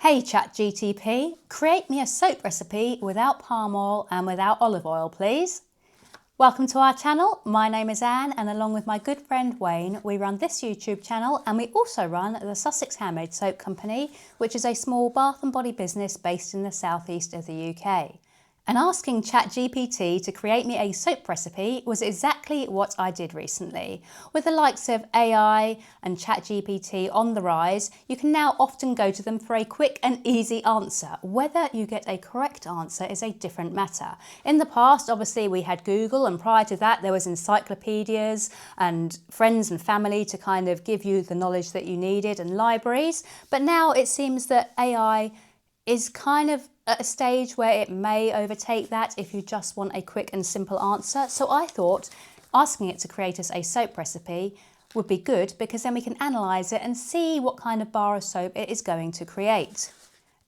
Hey ChatGPT, create me a soap recipe without palm oil and without olive oil, please. Welcome to our channel. My name is Anne, and along with my good friend Wayne, we run this YouTube channel, and we also run the Sussex Handmade Soap Company, which is a small bath and body business based in the southeast of the UK. And asking ChatGPT to create me a soap recipe was exactly what I did recently. With the likes of AI and ChatGPT on the rise, you can now often go to them for a quick and easy answer. Whether you get a correct answer is a different matter. In the past, obviously, we had Google, and prior to that, there was encyclopedias and friends and family to kind of give you the knowledge that you needed, and libraries. But now it seems that AI is kind of at a stage where it may overtake that if you just want a quick and simple answer. So I thought asking it to create us a soap recipe would be good, because then we can analyse it and see what kind of bar of soap it is going to create.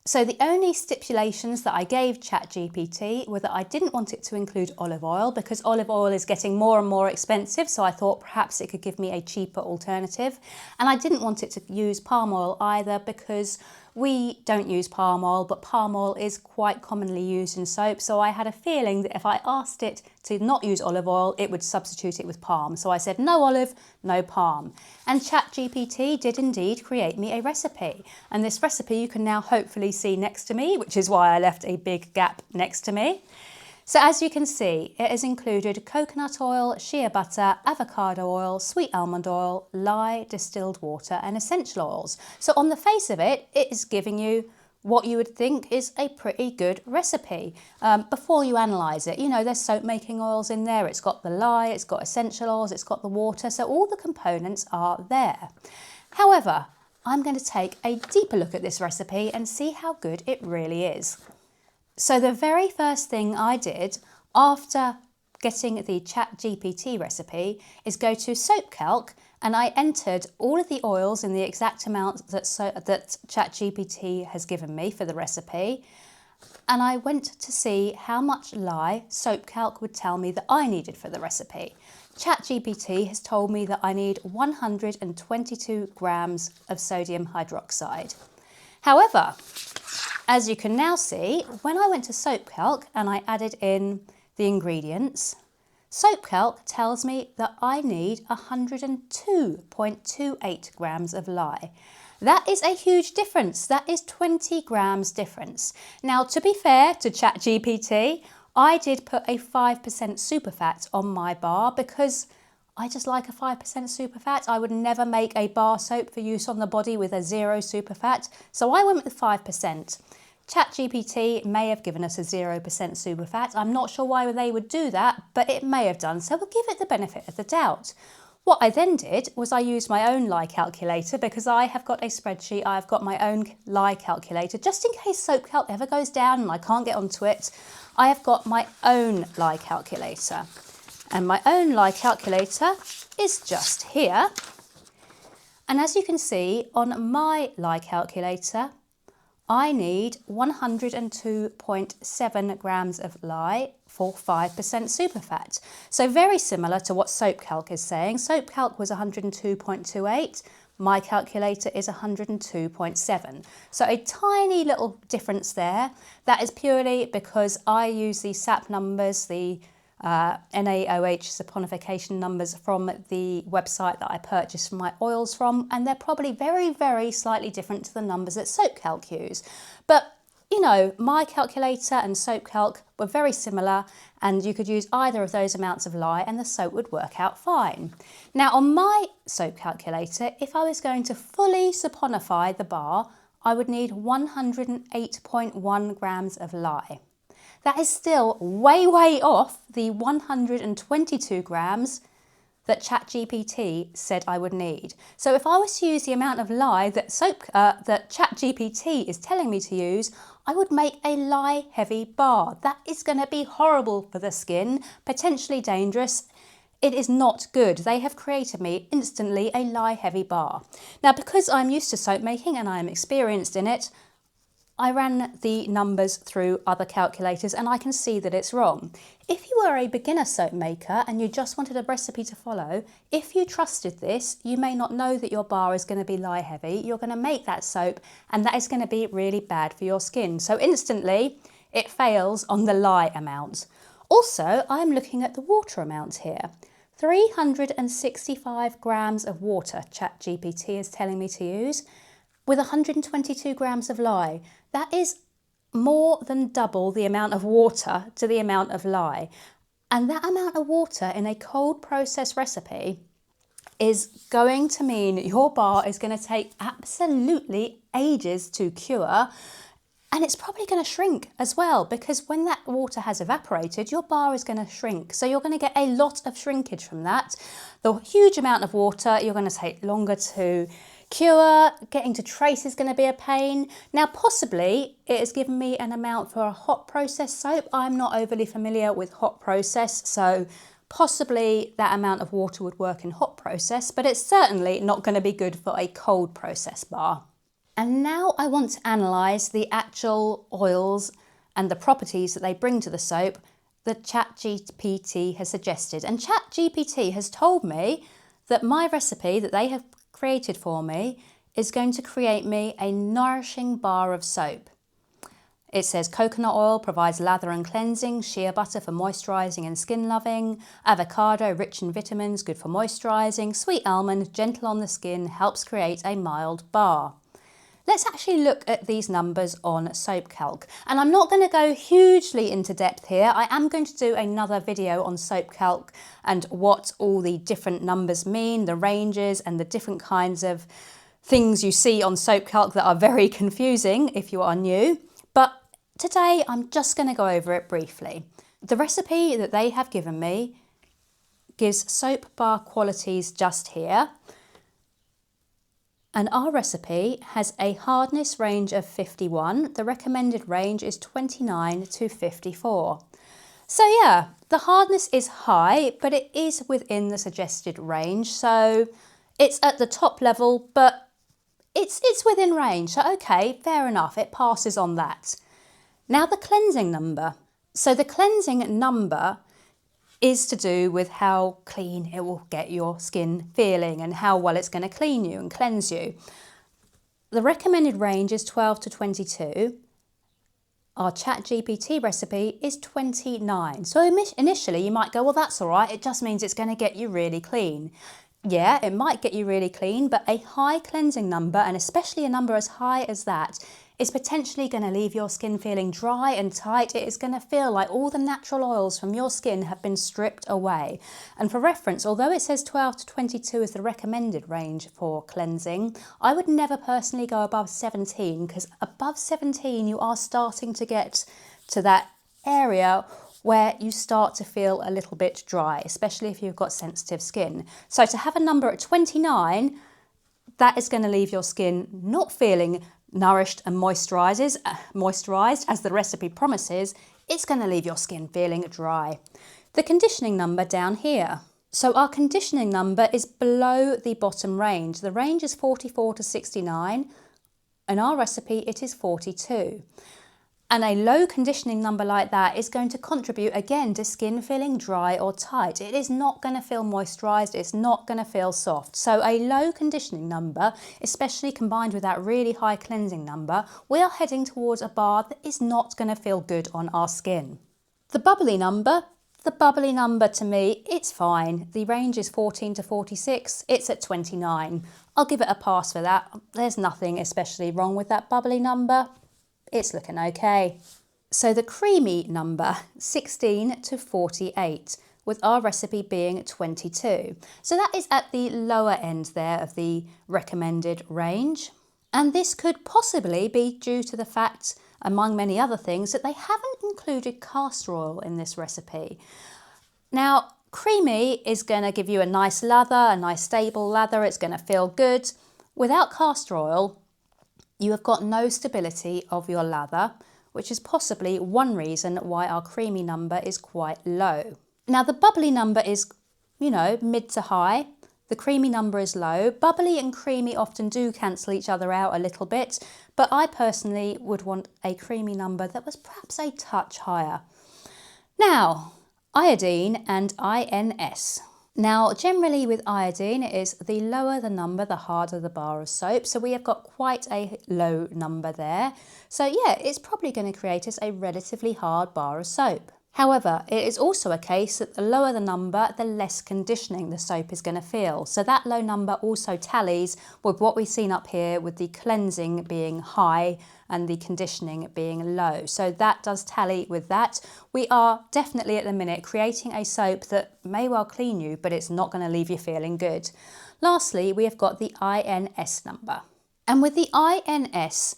So the only stipulations that I gave ChatGPT were that I didn't want it to include olive oil, because olive oil is getting more and more expensive, so I thought perhaps it could give me a cheaper alternative. And I didn't want it to use palm oil either, because we don't use palm oil, but palm oil is quite commonly used in soap, so I had a feeling that if I asked it to not use olive oil, it would substitute it with palm. So I said no olive, no palm. And ChatGPT did indeed create me a recipe. And this recipe you can now hopefully see next to me, which is why I left a big gap next to me. So as you can see, it has included coconut oil, shea butter, avocado oil, sweet almond oil, lye, distilled water and essential oils. So on the face of it, it is giving you what you would think is a pretty good recipe. Before you analyse it, you know, there's soap making oils in there, it's got the lye, it's got essential oils, it's got the water, so all the components are there. However, I'm going to take a deeper look at this recipe and see how good it really is. So the very first thing I did after getting the ChatGPT recipe is go to Soap Calc, and I entered all of the oils in the exact amount that ChatGPT has given me for the recipe, and I went to see how much lye Soap Calc would tell me that I needed for the recipe. ChatGPT has told me that I need 122 grams of sodium hydroxide. However, as you can now see, when I went to Soap Calc and I added in the ingredients, Soap Calc tells me that I need 102.28 grams of lye. That is a huge difference. That is 20 grams difference. Now, to be fair to ChatGPT, I did put a 5% superfat on my bar because I just like a 5% superfat. I would never make a bar soap for use on the body with a 0 superfat, so I went with 5%. ChatGPT may have given us a 0% superfat. I'm not sure why they would do that, but it may have done, so we'll give it the benefit of the doubt. What I then did was I used my own lye calculator, because I have got a spreadsheet, I've got my own lye calculator, just in case Soap Calc ever goes down and I can't get onto it. I have got my own lye calculator. And my own lye calculator is just here. And as you can see, on my lye calculator, I need 102.7 grams of lye for 5% superfat. So very similar to what Soap Calc is saying. Soap Calc was 102.28. My calculator is 102.7. So a tiny little difference there. That is purely because I use the SAP numbers, the NaOH saponification numbers from the website that I purchased my oils from, and they're probably very, very slightly different to the numbers that Soap Calc use. But you know, my calculator and Soap Calc were very similar, and you could use either of those amounts of lye and the soap would work out fine. Now on my soap calculator, if I was going to fully saponify the bar, I would need 108.1 grams of lye. That is still way, way off the 122 grams that ChatGPT said I would need. So if I was to use the amount of lye that ChatGPT is telling me to use, I would make a lye-heavy bar. That is going to be horrible for the skin, potentially dangerous. It is not good. They have created me instantly a lye-heavy bar. Now, because I'm used to soap making and I am experienced in it, I ran the numbers through other calculators and I can see that it's wrong. If you were a beginner soap maker and you just wanted a recipe to follow, if you trusted this, you may not know that your bar is going to be lye heavy. You're going to make that soap and that is going to be really bad for your skin. So instantly it fails on the lye amount. Also, I'm looking at the water amount here. 365 grams of water Chat GPT is telling me to use, with 122 grams of lye. That is more than double the amount of water to the amount of lye. And that amount of water in a cold process recipe is going to mean your bar is going to take absolutely ages to cure. And it's probably going to shrink as well, because when that water has evaporated, your bar is going to shrink. So you're going to get a lot of shrinkage from that. The huge amount of water, you're going to take longer to cure. Getting to trace is going to be a pain. Now, possibly it has given me an amount for a hot process soap. I'm not overly familiar with hot process, so possibly that amount of water would work in hot process, but it's certainly not going to be good for a cold process bar. And now I want to analyse the actual oils and the properties that they bring to the soap that ChatGPT has suggested. And ChatGPT has told me that my recipe that they have created for me is going to create me a nourishing bar of soap. It says coconut oil provides lather and cleansing, shea butter for moisturising and skin loving, avocado rich in vitamins, good for moisturising, sweet almond, gentle on the skin, helps create a mild bar. Let's actually look at these numbers on Soap Calc. And I'm not going to go hugely into depth here. I am going to do another video on Soap Calc and what all the different numbers mean, the ranges and the different kinds of things you see on Soap Calc that are very confusing if you are new. But today I'm just going to go over it briefly. The recipe that they have given me gives soap bar qualities just here. And our recipe has a hardness range of 51. The recommended range is 29 to 54. So yeah, the hardness is high, but it is within the suggested range. So it's at the top level, but it's within range. So okay, fair enough, it passes on that. Now the cleansing number. So the cleansing number is to do with how clean it will get your skin feeling and how well it's going to clean you and cleanse you. The recommended range is 12 to 22. Our ChatGPT recipe is 29. So initially you might go, well, that's all right. It just means it's going to get you really clean. Yeah, it might get you really clean, but a high cleansing number, and especially a number as high as that, is potentially going to leave your skin feeling dry and tight. It is going to feel like all the natural oils from your skin have been stripped away. And for reference, although it says 12 to 22 is the recommended range for cleansing, I would never personally go above 17, because above 17 you are starting to get to that area where you start to feel a little bit dry, especially if you've got sensitive skin. So to have a number at 29, that is going to leave your skin not feeling nourished and moisturised as the recipe promises. It's going to leave your skin feeling dry. The conditioning number down here. So our conditioning number is below the bottom range. The range is 44 to 69. In our recipe, it is 42. And a low conditioning number like that is going to contribute again to skin feeling dry or tight. It is not going to feel moisturised, it's not going to feel soft. So a low conditioning number, especially combined with that really high cleansing number, we are heading towards a bar that is not going to feel good on our skin. The bubbly number to me, it's fine. The range is 14 to 46, it's at 29. I'll give it a pass for that. There's nothing especially wrong with that bubbly number. It's looking okay. So the creamy number, 16 to 48, with our recipe being 22. So that is at the lower end there of the recommended range. And this could possibly be due to the fact, among many other things, that they haven't included castor oil in this recipe. Now, creamy is going to give you a nice lather, a nice stable lather. It's going to feel good. Without castor oil, you have got no stability of your lather, which is possibly one reason why our creamy number is quite low. Now the bubbly number is, mid to high. The creamy number is low. Bubbly and creamy often do cancel each other out a little bit, but I personally would want a creamy number that was perhaps a touch higher. Now, iodine and INS. Now, generally with iodine, it is the lower the number, the harder the bar of soap. So we have got quite a low number there. So yeah, it's probably going to create us a relatively hard bar of soap. However, it is also a case that the lower the number, the less conditioning the soap is going to feel. So that low number also tallies with what we've seen up here with the cleansing being high and the conditioning being low. So that does tally with that. We are definitely at the minute creating a soap that may well clean you, but it's not going to leave you feeling good. Lastly, we have got the INS number. And with the INS,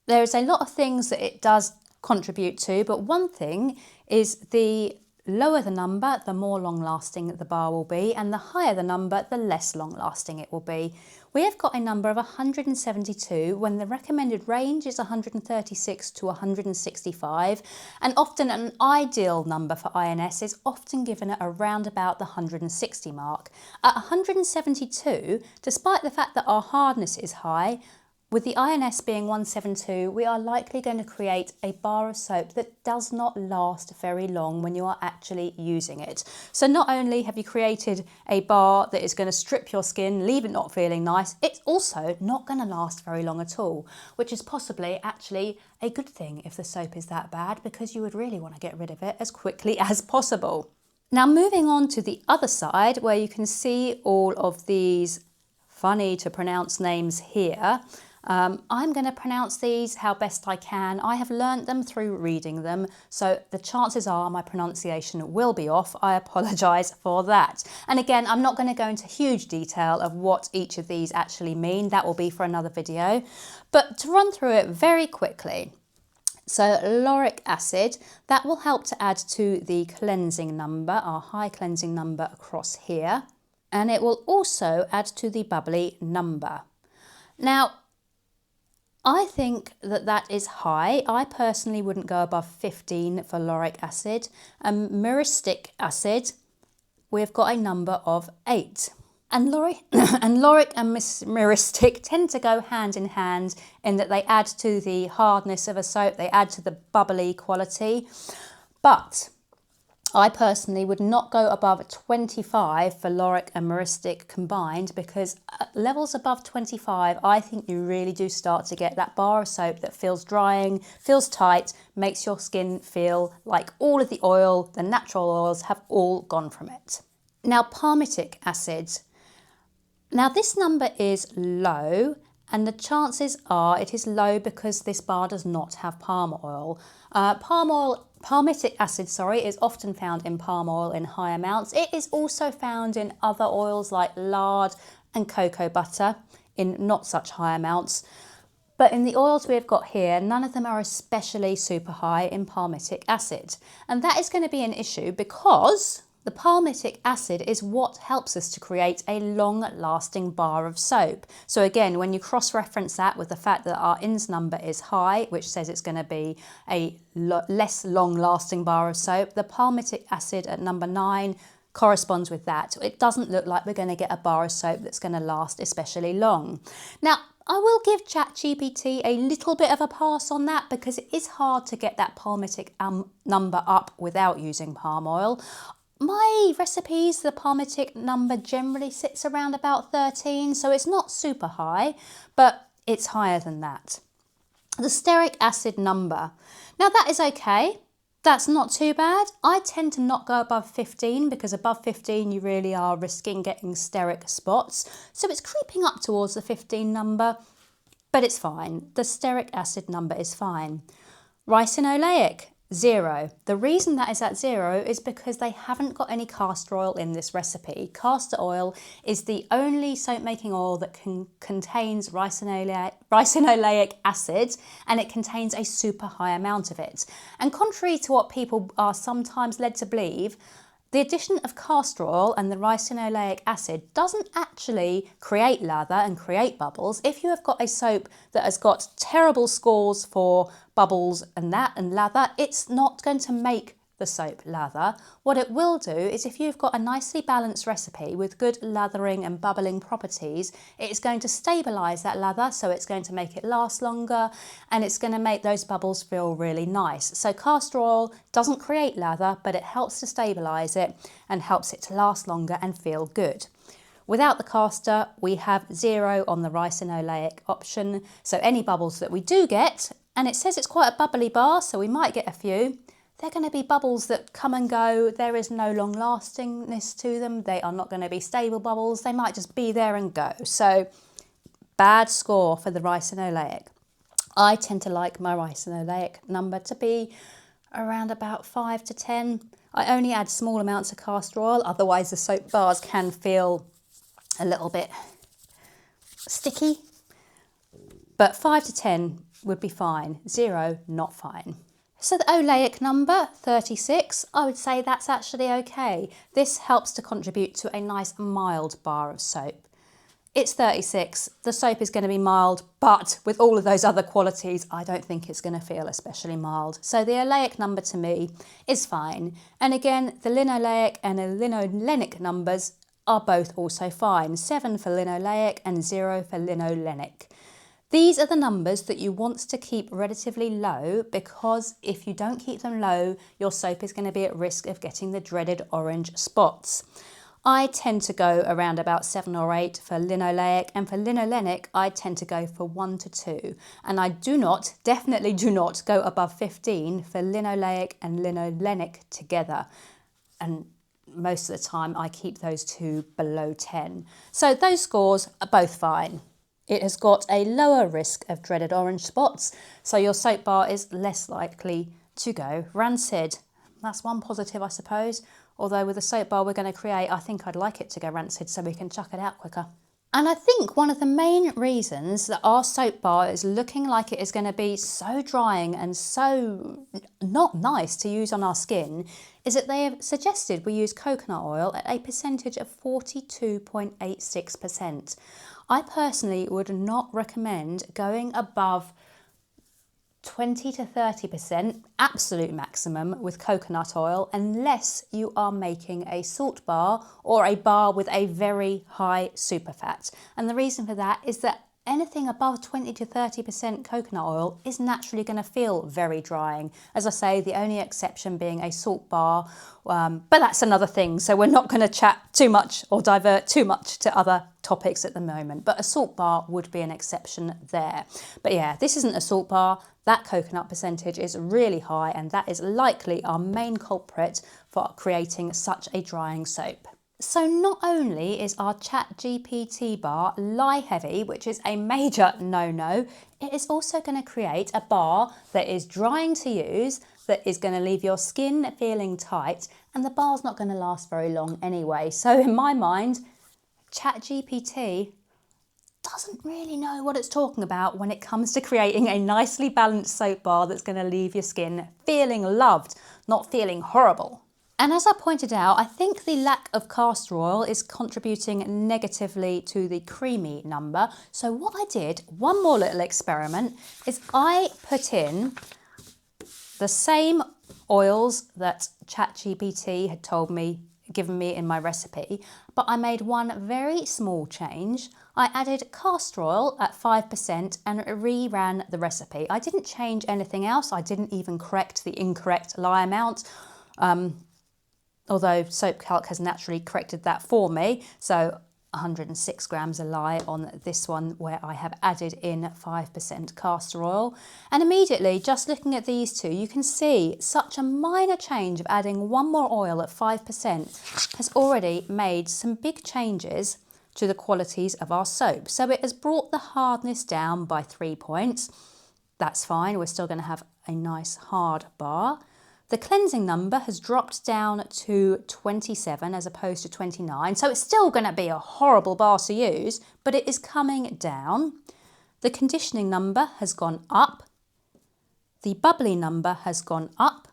there's a lot of things that it does contribute to, but one thing is the lower the number, the more long lasting the bar will be, and the higher the number, the less long lasting it will be. We have got a number of 172 when the recommended range is 136 to 165, and often an ideal number for INS is often given at around about the 160 mark. At 172, despite the fact that our hardness is high, with the INS being 172, we are likely going to create a bar of soap that does not last very long when you are actually using it. So not only have you created a bar that is going to strip your skin, leave it not feeling nice, it's also not going to last very long at all, which is possibly actually a good thing if the soap is that bad, because you would really want to get rid of it as quickly as possible. Now moving on to the other side, where you can see all of these funny to pronounce names here. I'm going to pronounce these how best I can. I have learnt them through reading them, so the chances are my pronunciation will be off. I apologise for that. And again, I'm not going to go into huge detail of what each of these actually mean. That will be for another video. But to run through it very quickly. So lauric acid, that will help to add to the cleansing number, our high cleansing number across here. And it will also add to the bubbly number. Now, I think that that is high. I personally wouldn't go above 15 for lauric acid. Myristic acid, we've got a number of 8. And lauric and myristic tend to go hand in hand in that they add to the hardness of a soap, they add to the bubbly quality. But I personally would not go above 25 for lauric and myristic combined, because at levels above 25, I think you really do start to get that bar of soap that feels drying, feels tight, makes your skin feel like all of the oil, the natural oils, have all gone from it. Now, palmitic acid. Now, this number is low, and the chances are it is low because this bar does not have palm oil. Palmitic acid, is often found in palm oil in high amounts. It is also found in other oils like lard and cocoa butter in not such high amounts. But in the oils we've got here, none of them are especially super high in palmitic acid. And that is going to be an issue because the palmitic acid is what helps us to create a long-lasting bar of soap. So again, when you cross-reference that with the fact that our INS number is high, which says it's going to be a less long-lasting bar of soap, the palmitic acid at number 9 corresponds with that. It doesn't look like we're going to get a bar of soap that's going to last especially long. Now, I will give Chat GPT a little bit of a pass on that because it is hard to get that palmitic number up without using palm oil. My recipes, the palmitic number generally sits around about 13, so it's not super high, but it's higher than that. The stearic acid number. Now that is okay. That's not too bad. I tend to not go above 15 because above 15 you really are risking getting steric spots. So it's creeping up towards the 15 number, but it's fine. The stearic acid number is fine. Ricinoleic. 0. The reason that is at 0 is because they haven't got any castor oil in this recipe. Castor oil is the only soap making oil that contains ricinoleic acid, and it contains a super high amount of it. And contrary to what people are sometimes led to believe, the addition of castor oil and the ricinoleic acid doesn't actually create lather and create bubbles. If you have got a soap that has got terrible scores for bubbles and lather, it's not going to make the soap lather. What it will do is, if you've got a nicely balanced recipe with good lathering and bubbling properties, it's going to stabilise that lather, so it's going to make it last longer and it's going to make those bubbles feel really nice. So castor oil doesn't create lather, but it helps to stabilise it and helps it to last longer and feel good. Without the castor, we have 0 on the ricinoleic option, so any bubbles that we do get, and it says it's quite a bubbly bar, so we might get a few, they're going to be bubbles that come and go. There is no long lastingness to them. They are not going to be stable bubbles. They might just be there and go. So bad score for the ricinoleic. I tend to like my ricinoleic number to be around about 5 to 10. I only add small amounts of castor oil, otherwise the soap bars can feel a little bit sticky. But 5 to 10 would be fine. 0, not fine. So the oleic number, 36, I would say that's actually okay. This helps to contribute to a nice mild bar of soap. It's 36, the soap is going to be mild, but with all of those other qualities, I don't think it's going to feel especially mild. So the oleic number to me is fine. And again, the linoleic and the linolenic numbers are both also fine. 7 for linoleic and 0 for linolenic. These are the numbers that you want to keep relatively low, because if you don't keep them low, your soap is going to be at risk of getting the dreaded orange spots. I tend to go around about 7 or 8 for linoleic, and for linolenic, I tend to go for 1 to 2. And I definitely do not go above 15 for linoleic and linolenic together. And most of the time, I keep those two below 10. So those scores are both fine. It has got a lower risk of dreaded orange spots, so your soap bar is less likely to go rancid. That's one positive, I suppose. Although with the soap bar we're going to create, I think I'd like it to go rancid so we can chuck it out quicker. And I think one of the main reasons that our soap bar is looking like it is going to be so drying and so not nice to use on our skin is that they have suggested we use coconut oil at a percentage of 42.86%. I personally would not recommend going above 20 to 30% absolute maximum with coconut oil unless you are making a salt bar or a bar with a very high superfat. And the reason for that is that anything above 20 to 30% coconut oil is naturally going to feel very drying. As I say, the only exception being a salt bar, but that's another thing. So we're not going to chat too much or divert too much to other topics at the moment, but a salt bar would be an exception there. But yeah, this isn't a salt bar. That coconut percentage is really high, and that is likely our main culprit for creating such a drying soap. So not only is our Chat GPT bar lye heavy, which is a major no-no, it is also going to create a bar that is drying to use, that is going to leave your skin feeling tight, and the bar's not going to last very long anyway. So in my mind, Chat GPT doesn't really know what it's talking about when it comes to creating a nicely balanced soap bar that's going to leave your skin feeling loved, not feeling horrible. And as I pointed out, I think the lack of castor oil is contributing negatively to the creamy number. So what I did, one more little experiment, is I put in the same oils that ChatGPT had given me in my recipe, but I made one very small change. I added castor oil at 5% and reran the recipe. I didn't change anything else. I didn't even correct the incorrect lye amount. Although Soap Calc has naturally corrected that for me. So 106 grams of lye on this one, where I have added in 5% castor oil. And immediately, just looking at these two, you can see such a minor change of adding one more oil at 5% has already made some big changes to the qualities of our soap. So it has brought the hardness down by 3 points. That's fine, we're still going to have a nice hard bar. The cleansing number has dropped down to 27 as opposed to 29, so it's still going to be a horrible bar to use, but it is coming down. The conditioning number has gone up. The bubbly number has gone up.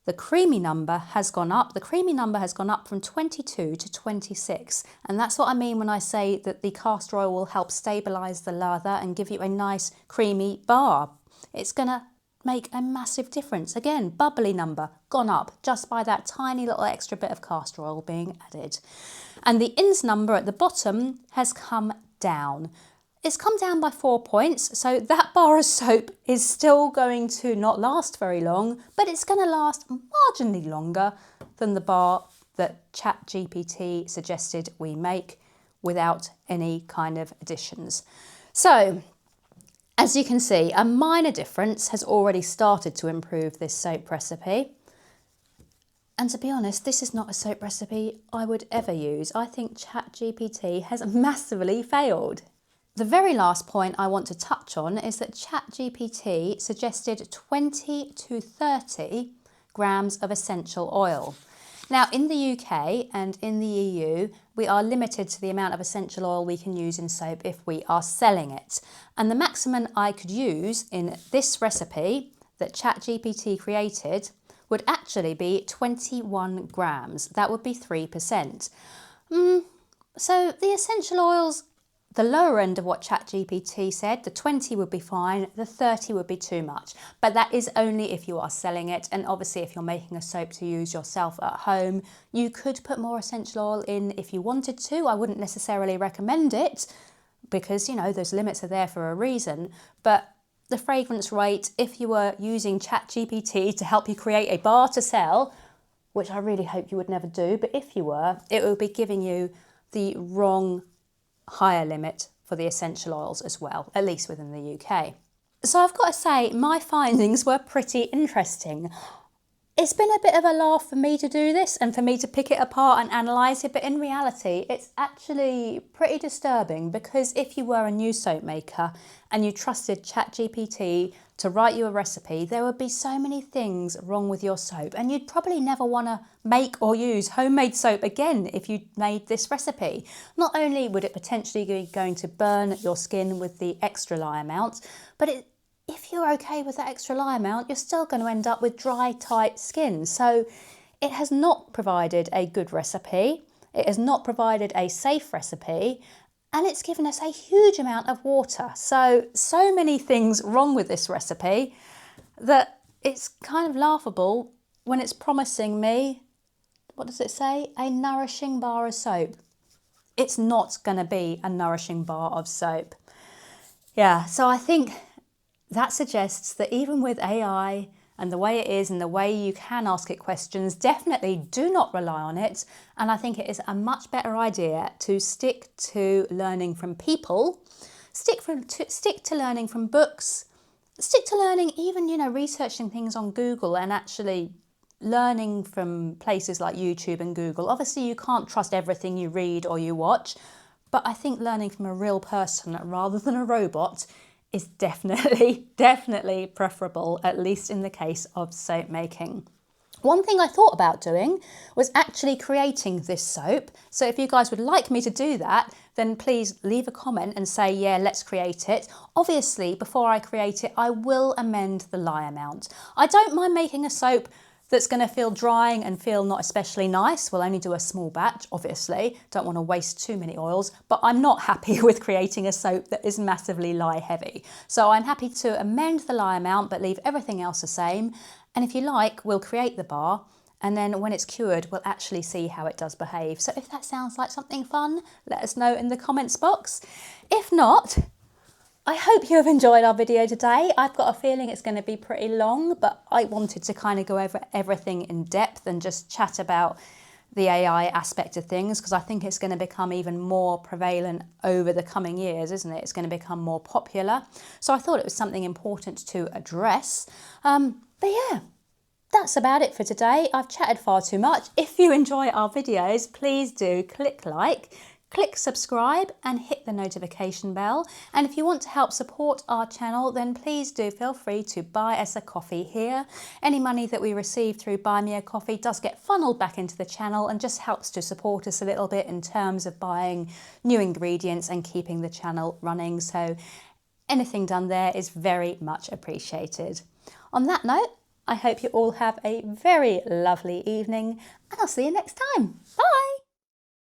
The creamy number has gone up. The creamy number has gone up from 22 to 26, and that's what I mean when I say that the castor oil will help stabilise the lather and give you a nice creamy bar. It's going to make a massive difference. Again, bubbly number gone up just by that tiny little extra bit of castor oil being added. And the ins number at the bottom has come down. It's come down by 4 points, so that bar of soap is still going to not last very long, but it's going to last marginally longer than the bar that Chat GPT suggested we make without any kind of additions. So, as you can see, a minor difference has already started to improve this soap recipe. And to be honest, this is not a soap recipe I would ever use. I think ChatGPT has massively failed. The very last point I want to touch on is that ChatGPT suggested 20 to 30 grams of essential oil. Now, in the UK and in the EU, we are limited to the amount of essential oil we can use in soap if we are selling it. And the maximum I could use in this recipe that ChatGPT created would actually be 21 grams. That would be 3%. So the essential oils, the lower end of what ChatGPT said, the 20 would be fine, the 30 would be too much. But that is only if you are selling it. And obviously if you're making a soap to use yourself at home, you could put more essential oil in if you wanted to. I wouldn't necessarily recommend it because, you know, those limits are there for a reason. But the fragrance rate, if you were using ChatGPT to help you create a bar to sell, which I really hope you would never do, but if you were, it would be giving you the wrong higher limit for the essential oils as well, at least within the UK. So I've got to say, my findings were pretty interesting. It's been a bit of a laugh for me to do this and for me to pick it apart and analyse it, but in reality, it's actually pretty disturbing because if you were a new soap maker and you trusted ChatGPT to write you a recipe, there would be so many things wrong with your soap and you'd probably never want to make or use homemade soap again if you made this recipe. Not only would it potentially be going to burn your skin with the extra lye amount, but if you're okay with that extra lye amount, you're still going to end up with dry, tight skin. So it has not provided a good recipe. It has not provided a safe recipe. And it's given us a huge amount of water. So many things wrong with this recipe that it's kind of laughable when it's promising me, what does it say? A nourishing bar of soap. It's not going to be a nourishing bar of soap. Yeah, so I think that suggests that even with AI and the way it is and the way you can ask it questions, definitely do not rely on it. And I think it is a much better idea to stick to learning from people, stick to learning from books, stick to learning even, researching things on Google and actually learning from places like YouTube and Google. Obviously, you can't trust everything you read or you watch, but I think learning from a real person rather than a robot is definitely preferable, at least in the case of soap making. One thing I thought about doing was actually creating this soap. So if you guys would like me to do that, then please leave a comment and say, yeah, let's create it. Obviously, before I create it, I will amend the lye amount. I don't mind making a soap that's going to feel drying and feel not especially nice. We'll only do a small batch, obviously. Don't want to waste too many oils, but I'm not happy with creating a soap that is massively lye heavy. So I'm happy to amend the lye amount, but leave everything else the same. And if you like, we'll create the bar. And then when it's cured, we'll actually see how it does behave. So if that sounds like something fun, let us know in the comments box. If not, I hope you have enjoyed our video today. I've got a feeling it's going to be pretty long, but I wanted to kind of go over everything in depth and just chat about the AI aspect of things because I think it's going to become even more prevalent over the coming years, isn't it? It's going to become more popular. So I thought it was something important to address. But yeah, that's about it for today. I've chatted far too much. If you enjoy our videos, please do click like, click subscribe and hit the notification bell. And if you want to help support our channel, then please do feel free to buy us a coffee here. Any money that we receive through Buy Me a Coffee does get funneled back into the channel and just helps to support us a little bit in terms of buying new ingredients and keeping the channel running. So anything done there is very much appreciated. On that note, I hope you all have a very lovely evening and I'll see you next time. Bye!